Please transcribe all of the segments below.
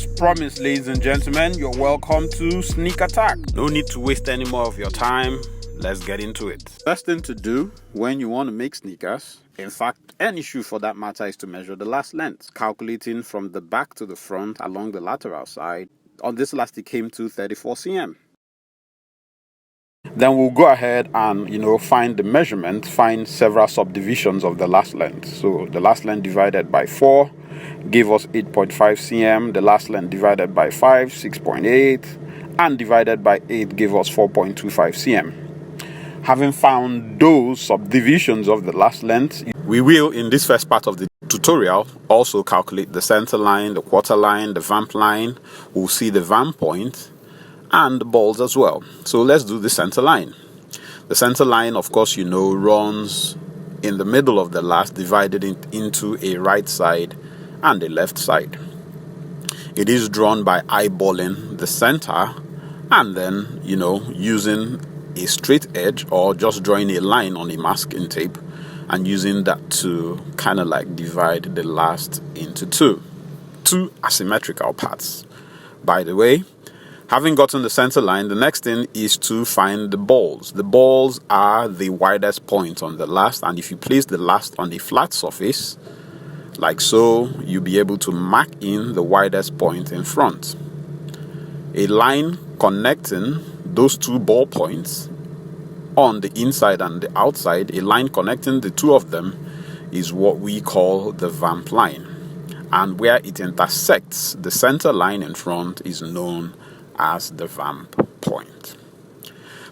As promised, ladies and gentlemen, you're welcome to Sneak Attack. No need to waste any more of your time. Let's get into it. Best thing to do when you want to make sneakers, in fact, any shoe for that matter, is to measure the last length, calculating from the back to the front along the lateral side. On this last, it came to 34 cm. Then we'll go ahead and, find the measurement, find several subdivisions of the last length. So the last length divided by 4 gave us 8.5 cm. The last length divided by 5, 6.8. And divided by 8 gave us 4.25 cm. Having found those subdivisions of the last length, we will, in this first part of the tutorial, also calculate the center line, the quarter line, the vamp line. We'll see the vamp point and the balls as well. So let's do the center line. The center line, of course, runs in the middle of the last, divided into a right side and a left side. It is drawn by eyeballing the center and then, using a straight edge or just drawing a line on a masking tape and using that to kind of like divide the last into two asymmetrical parts. By the way, having gotten the center line, the next thing is to find the balls. The balls are the widest point on the last, and if you place the last on a flat surface, like so, you'll be able to mark in the widest point in front. A line connecting those two ball points on the inside and the outside, a line connecting the two of them, is what we call the vamp line. And where it intersects the center line in front is known as the vamp point.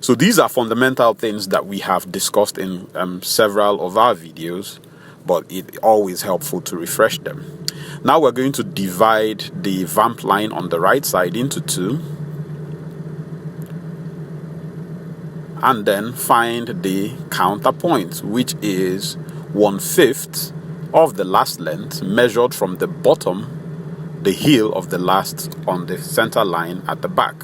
So these are fundamental things that we have discussed in several of our videos, but it's always helpful to refresh them. Now we're going to divide the vamp line on the right side into two, and then find the counterpoint, which is 1/5 of the last length measured from the bottom, the heel of the last on the center line at the back.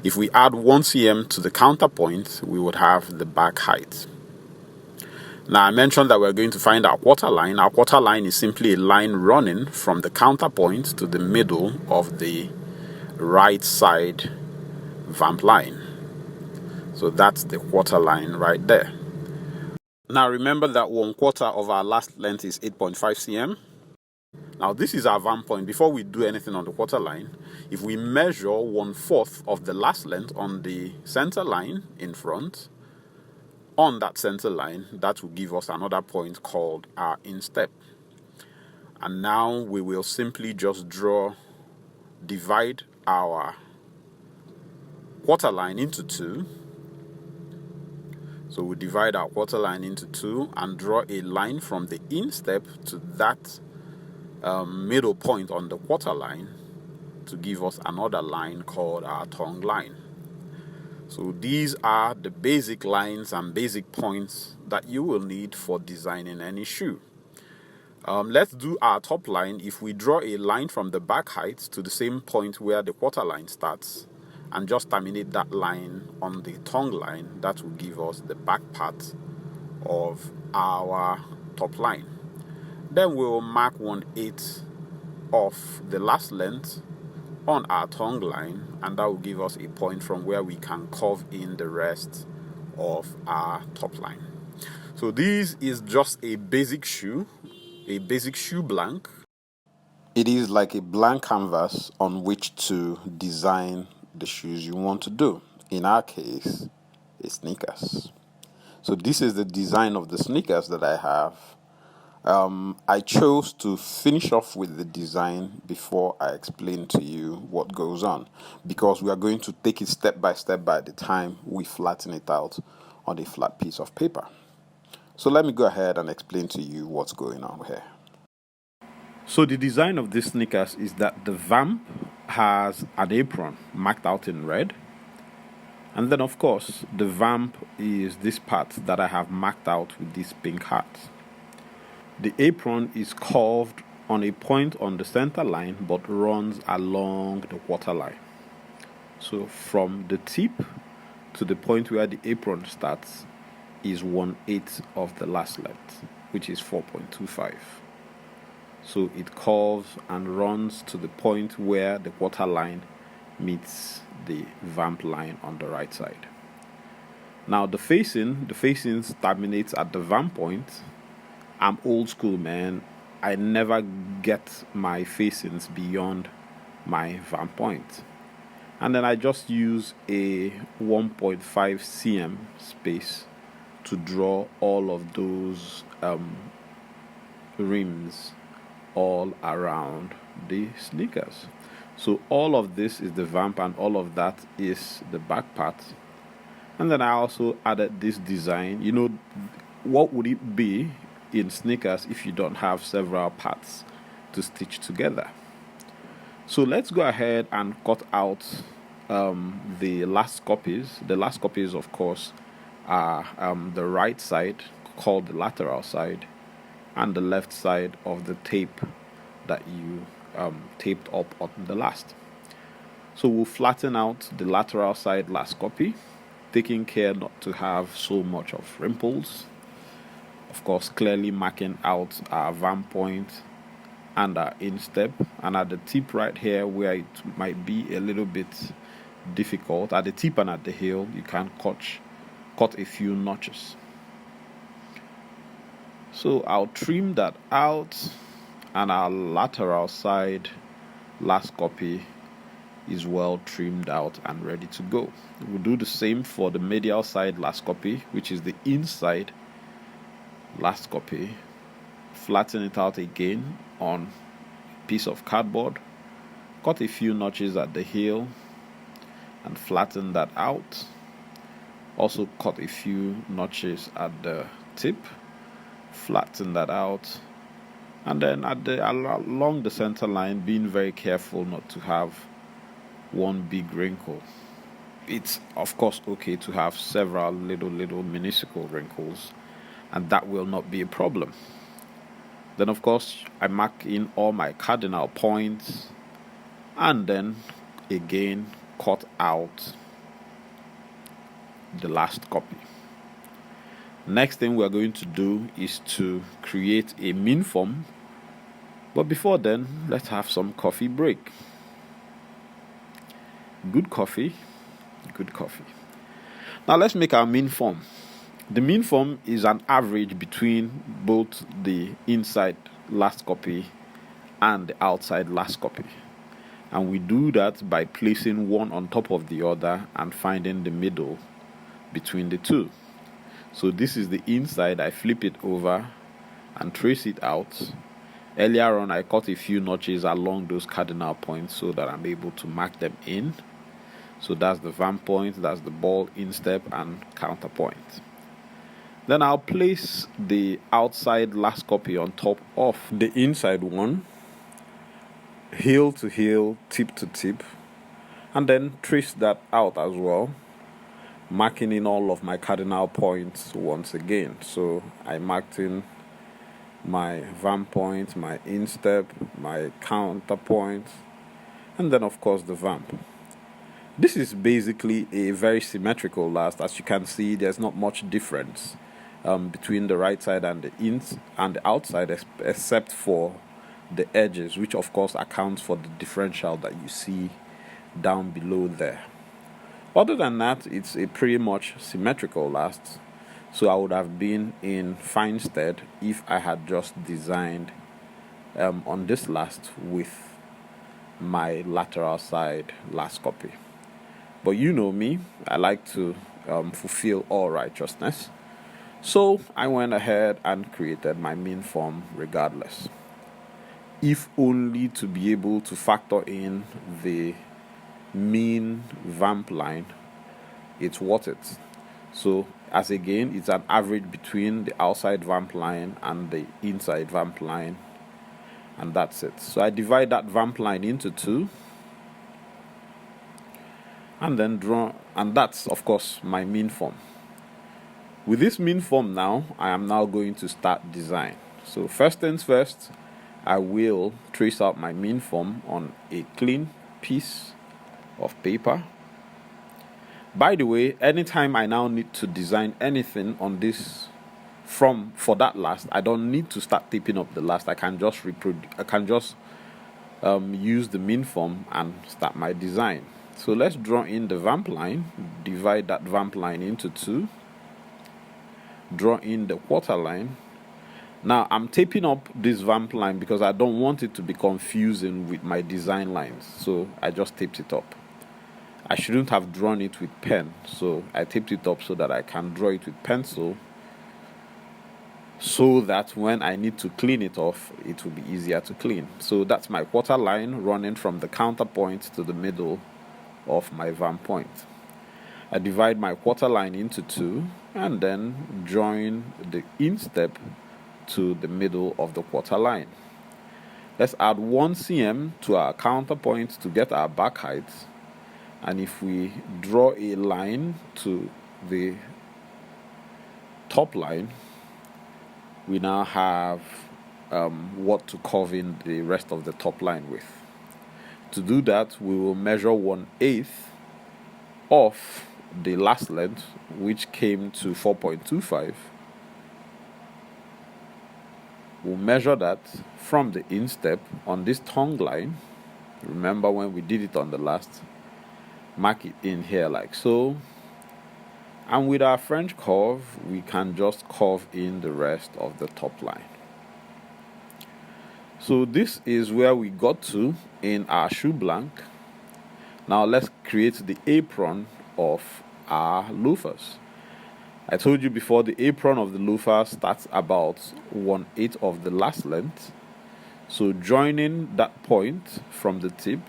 If we add 1 cm to the counterpoint, we would have the back height. Now, I mentioned that we're going to find our quarter line. Our quarter line is simply a line running from the counterpoint to the middle of the right side vamp line. So that's the quarter line right there. Now remember that 1/4 of our last length is 8.5 cm. Now this is our vamp point. Before we do anything on the quarter line, if we measure 1/4 of the last length on the center line in front, on that center line, that will give us another point called our instep. And now we will simply just divide our quarter line into two. So we divide our quarter line into two and draw a line from the instep to that middle point on the quarter line to give us another line called our tongue line. So these are the basic lines and basic points that you will need for designing any shoe. Let's do our top line. If we draw a line from the back height to the same point where the quarter line starts, and just terminate that line on the tongue line, that will give us the back part of our top line. Then we'll mark 1/8 of the last length on our tongue line, and that will give us a point from where we can curve in the rest of our top line. So this is just a basic shoe blank. It is like a blank canvas on which to design the shoes you want to do. In our case, it's sneakers. So this is the design of the sneakers that I have. I chose to finish off with the design before I explain to you what goes on, because we are going to take it step by step by the time we flatten it out on a flat piece of paper. So let me go ahead and explain to you what's going on here. So the design of this sneakers is that the vamp has an apron marked out in red, and then of course the vamp is this part that I have marked out with this pink heart. The apron is curved on a point on the center line but runs along the quarter line. So from the tip to the point where the apron starts is 1/8 of the last length, which is 4.25. So it curves and runs to the point where the quarter line meets the vamp line on the right side. Now the facings terminates at the vamp point. I'm old school, man. I never get my facings beyond my vamp point. And then I just use a 1.5 cm space to draw all of those rims all around the sneakers. So all of this is the vamp and all of that is the back part. And then I also added this design. What would it be in sneakers if you don't have several parts to stitch together? So let's go ahead and cut out the last copies. The last copies, of course, are the right side, called the lateral side, and the left side of the tape that you taped up on the last. So we'll flatten out the lateral side last copy, taking care not to have so much of ripples. Of course, clearly marking out our vamp point and our instep, and at the tip right here where it might be a little bit difficult, at the tip and at the heel, you can cut a few notches. So I'll trim that out, and our lateral side last copy is well trimmed out and ready to go. We'll do the same for the medial side last copy, which is the inside last copy. Flatten it out again on a piece of cardboard, cut a few notches at the heel and flatten that out. Also cut a few notches at the tip, flatten that out, and then along the center line, being very careful not to have one big wrinkle. It's of course okay to have several little minuscule wrinkles, and that will not be a problem. Then of course I mark in all my cardinal points, and then again cut out the last copy. Next thing we're going to do is to create a min form, but before then let's have some coffee break. Good coffee. Now let's make our min form. The min form is an average between both the inside last copy and the outside last copy, and we do that by placing one on top of the other and finding the middle between the two. So this is the inside. I flip it over and trace it out. Earlier on I cut a few notches along those cardinal points so that I'm able to mark them in. So that's the vamp point, that's the ball instep and counterpoint. Then I'll place the outside last copy on top of the inside one, heel to heel, tip to tip, and then trace that out as well, marking in all of my cardinal points once again. So I marked in my vamp point, my instep, my counterpoint, and then of course the vamp. This is basically a very symmetrical last. As you can see, there's not much difference between the right side and the outside, except for the edges, which of course accounts for the differential that you see down below there. Other than that, it's a pretty much symmetrical last. So I would have been in fine stead if I had just designed on this last with my lateral side last copy. But you know me, I like to fulfill all righteousness. So I went ahead and created my min form regardless, if only to be able to factor in the mean vamp line. It's worth it. So as again, it's an average between the outside vamp line and the inside vamp line, and that's it. So I divide that vamp line into two, and then draw, and that's of course my min form. With this min form now, I am now going to start design. So first things first, I will trace out my min form on a clean piece of paper. By the way, anytime I now need to design anything on this for that last, I don't need to start taping up the last. I can just use the min form and start my design. So let's draw in the vamp line, divide that vamp line into two, draw in the quarter line. Now I'm taping up this vamp line because I don't want it to be confusing with my design lines, so I just taped it up. I shouldn't have drawn it with pen, so I taped it up so that I can draw it with pencil, so that when I need to clean it off, it will be easier to clean. So that's my quarter line running from the counterpoint to the middle of my vamp point. I divide my quarter line into two and then join the instep to the middle of the quarter line. Let's add 1 cm to our counterpoint to get our back height. And if we draw a line to the top line, we now have what to curve in the rest of the top line with. To do that, we will measure 1/8 of the last length, which came to 4.25. We'll measure that from the instep on this tongue line. Remember when we did it on the last, mark it in here like so. And with our French curve, we can just curve in the rest of the top line. So this is where we got to in our shoe blank. Now let's create the apron of our loafers. I told you before, the apron of the loafer starts about 1/8 of the last length. So joining that point from the tip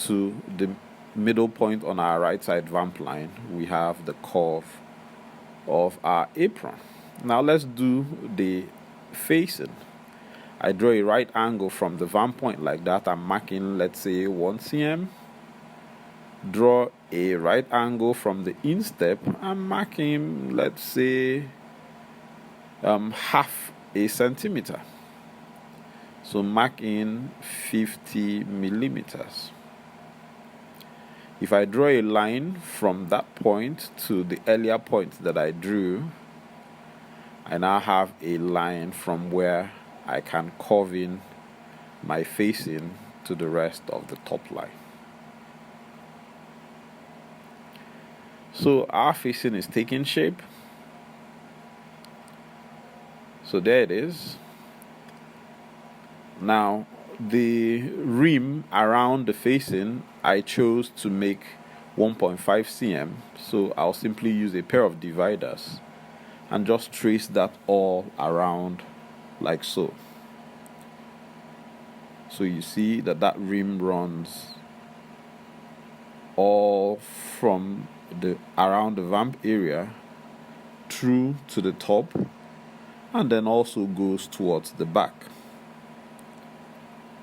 to the middle point on our right side vamp line, we have the curve of our apron. Now let's do the facing. I draw a right angle from the vamp point like that. I'm marking, let's say, 1 cm. Draw a right angle from the instep. I'm marking, let's say, half a centimeter. So mark in 50 millimeters. If I draw a line from that point to the earlier point that I drew, I now have a line from where I can curve in my facing to the rest of the top line. So our facing is taking shape. So there it is. Now the rim around the facing, I chose to make 1.5 cm. So I'll simply use a pair of dividers and just trace that all around like so. So you see that that rim runs all from the around the vamp area through to the top, and then also goes towards the back.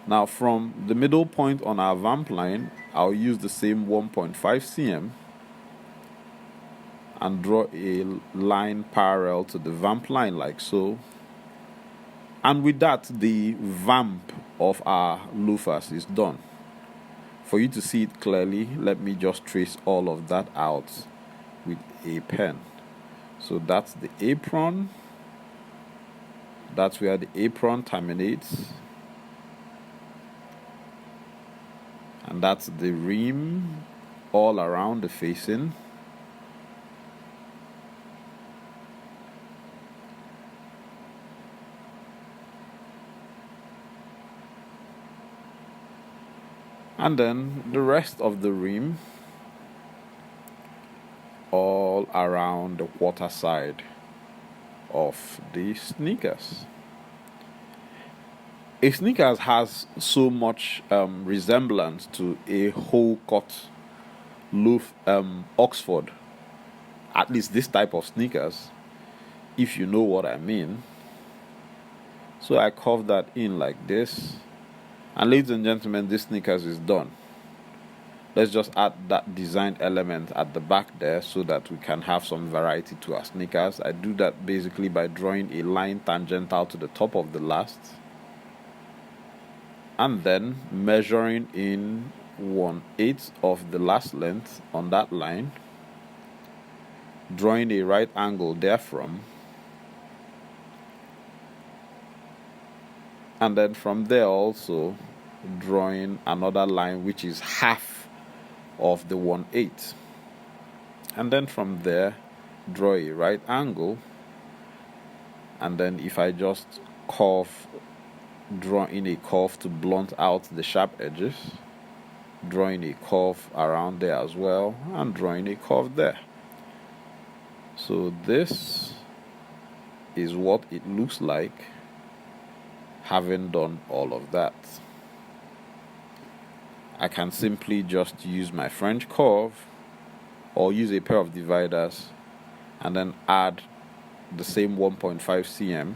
Now from the middle point on our vamp line, I'll use the same 1.5 cm and draw a line parallel to the vamp line like so. And with that, the vamp of our loafers is done. For you to see it clearly, let me just trace all of that out with a pen. So that's the apron. That's where the apron terminates. And that's the rim all around the facing. And then the rest of the rim all around the quarter side of the sneakers. A sneakers has so much resemblance to a whole cut loaf Oxford, at least this type of sneakers, if you know what I mean. So I curve that in like this. And ladies and gentlemen, this sneakers is done. Let's just add that design element at the back there so that we can have some variety to our sneakers. I do that basically by drawing a line tangential to the top of the last, and then measuring in 1/8 of the last length on that line, drawing a right angle therefrom, And then from there also drawing another line which is half of the 1/8. And then from there draw a right angle, and then if I just curve, draw in a curve to blunt out the sharp edges, drawing a curve around there as well, and drawing a curve there. So this is what it looks like having done all of that. I can simply just use my French curve or use a pair of dividers and then add the same 1.5 cm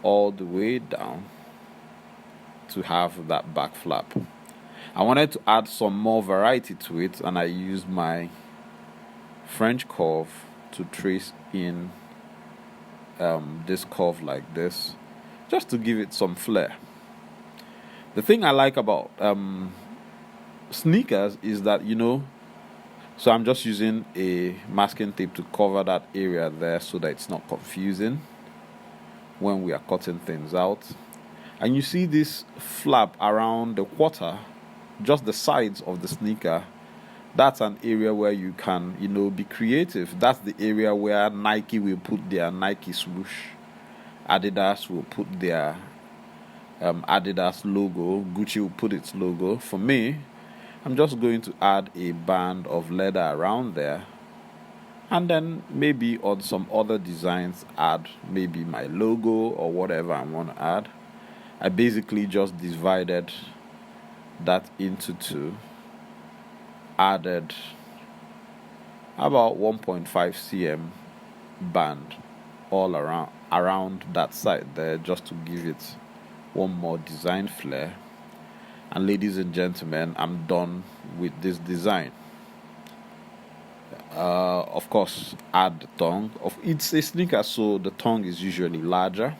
all the way down to have that back flap. I wanted to add some more variety to it, and I used my French curve to trace in this curve like this, just to give it some flair. The thing I like about sneakers is that, so I'm just using a masking tape to cover that area there so that it's not confusing when we are cutting things out. And you see this flap around the quarter, just the sides of the sneaker. That's an area where you can, be creative. That's the area where Nike will put their Nike swoosh, Adidas will put their Adidas logo, Gucci will put its logo. For me, I'm just going to add a band of leather around there, and then maybe on some other designs add maybe my logo or whatever I want to add. I basically just divided that into two, added about 1.5 cm band all around that side there, just to give it one more design flair. And ladies and gentlemen, I'm done with this design. Of course, add the tongue. It's a sneaker, so the tongue is usually larger.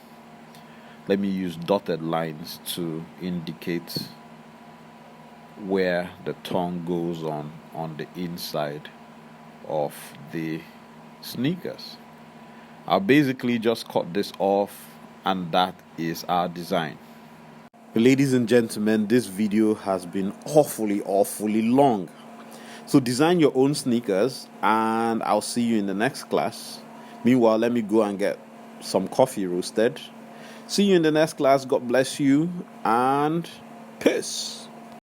Let me use dotted lines to indicate where the tongue goes on the inside of the sneakers. I'll basically just cut this off, and that is our design. Ladies and gentlemen, this video has been awfully long. So design your own sneakers, and I'll see you in the next class. Meanwhile, let me go and get some coffee roasted. See you in the next class. God bless you, and peace.